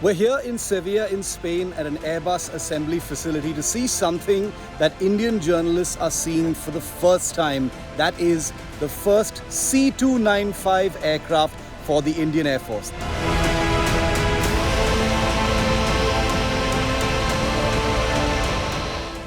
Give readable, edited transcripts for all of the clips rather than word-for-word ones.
We're here in Seville in Spain at an Airbus assembly facility to see something that Indian journalists are seeing for the first time. That is the first C295 aircraft for the Indian Air Force.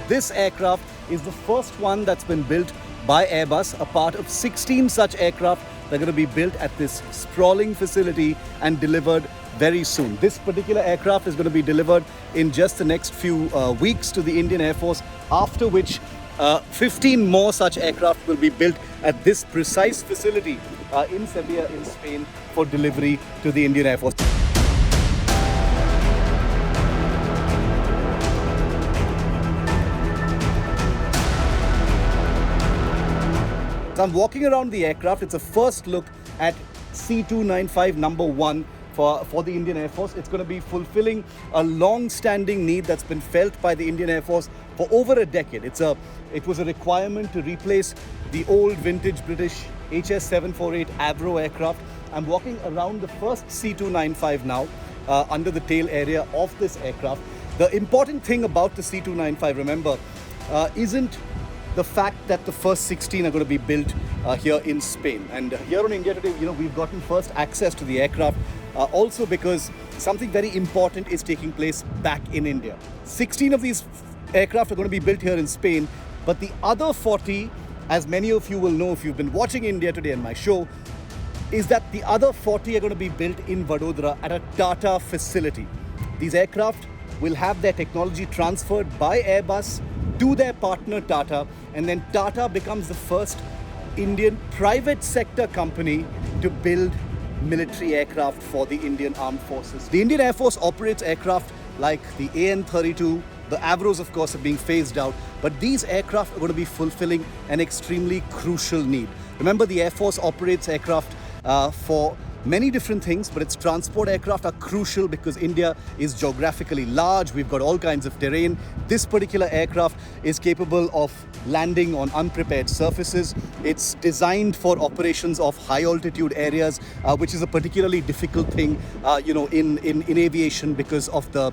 This aircraft is the first one that's been built by Airbus, a part of 16 such aircraft that are going to be built at this sprawling facility and delivered very soon. This particular aircraft is going to be delivered in just the next few weeks to the Indian Air Force, after which 15 more such aircraft will be built at this precise facility in Seville in Spain for delivery to the Indian Air Force. So I'm walking around the aircraft. It's a first look at C295 number 1 for the Indian Air Force. It's going to be fulfilling a long-standing need that's been felt by the Indian Air Force for over a decade. It was a requirement to replace the old vintage British HS-748 Avro aircraft. I'm walking around the first C295 now under the tail area of this aircraft. The important thing about the C295, remember, isn't the fact that the first 16 are going to be built here in Spain. And here on India Today, we've gotten first access to the aircraft also because something very important is taking place back in India. 16 of these aircraft are going to be built here in Spain, but the other 40, as many of you will know if you've been watching India Today and my show, is that the other 40 are going to be built in Vadodara at a Tata facility. These aircraft will have their technology transferred by Airbus to their partner Tata, and then Tata becomes the first Indian private sector company to build military aircraft for the Indian Armed Forces. The Indian Air Force operates aircraft like the AN-32, the Avros of course are being phased out, but these aircraft are going to be fulfilling an extremely crucial need. Remember, the Air Force operates aircraft for many different things, but its transport aircraft are crucial because India is geographically large. We've got all kinds of terrain. This particular aircraft is capable of landing on unprepared surfaces. It's designed for operations of high altitude areas, which is a particularly difficult thing, in aviation because of the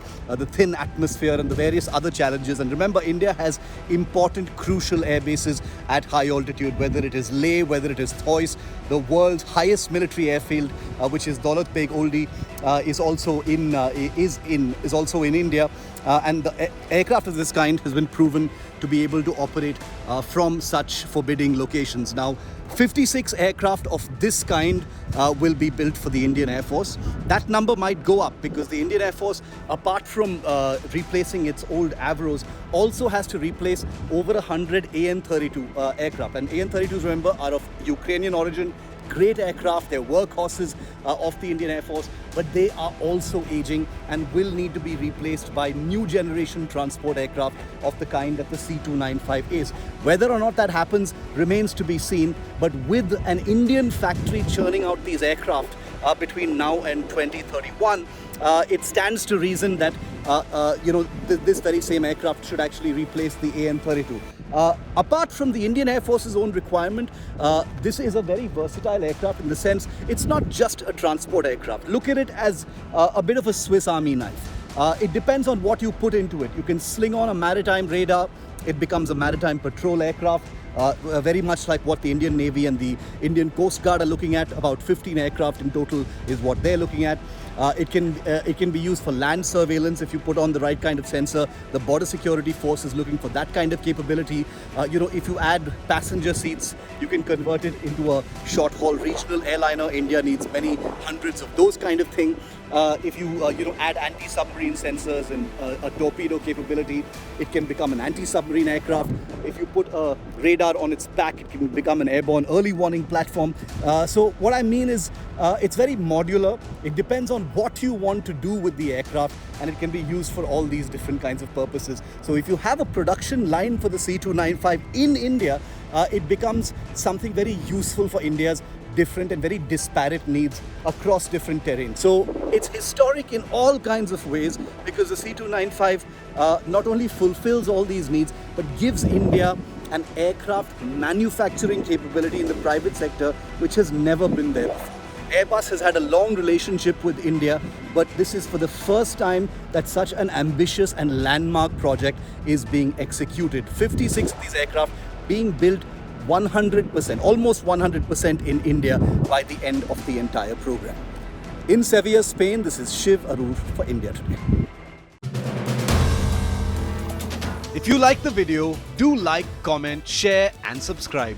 thin atmosphere and the various other challenges. And remember, India has important, crucial air bases at high altitude, whether it is Leh, whether it is Thois, the world's highest military airfield, which is Daulat Beg Oldi, is also in India, and the aircraft of this kind has been proven to be able to operate from such forbidding locations. Now, 56 aircraft of this kind will be built for the Indian Air Force. That number might go up because the Indian Air Force, apart from replacing its old Avros, also has to replace over 100 AN-32 aircraft. And AN-32s, remember, are of Ukrainian origin. Great aircraft, they're workhorses of the Indian Air Force, but they are also aging and will need to be replaced by new generation transport aircraft of the kind that the C295 is. Whether or not that happens remains to be seen, but with an Indian factory churning out these aircraft between now and 2031, it stands to reason that this very same aircraft should actually replace the AN-32. Apart from the Indian Air Force's own requirement, this is a very versatile aircraft in the sense it's not just a transport aircraft. Look at it as a bit of a Swiss Army knife. It depends on what you put into it. You can sling on a maritime radar, it becomes a maritime patrol aircraft. Very much like what the Indian Navy and the Indian Coast Guard are looking at. About 15 aircraft in total is what they're looking at. It can be used for land surveillance if you put on the right kind of sensor. The Border Security Force is looking for that kind of capability. If you add passenger seats, you can convert it into a short-haul regional airliner. India needs many hundreds of those kind of thing. If you add anti-submarine sensors and a torpedo capability, it can become an anti-submarine aircraft. If you put a radar on its back, it can become an airborne early warning platform. So what I mean is it's very modular. It depends on what you want to do with the aircraft, and it can be used for all these different kinds of purposes. So if you have a production line for the C295 in India, it becomes something very useful for India's different and very disparate needs across different terrains. So it's historic in all kinds of ways because the C295 not only fulfills all these needs but gives India an aircraft manufacturing capability in the private sector which has never been there before. Airbus has had a long relationship with India, but this is for the first time that such an ambitious and landmark project is being executed. 56 of these aircraft being built 100%, almost 100% in India by the end of the entire program. In Seville, Spain, this is Shiv Aroor for India Today. If you like the video, do like, comment, share and subscribe.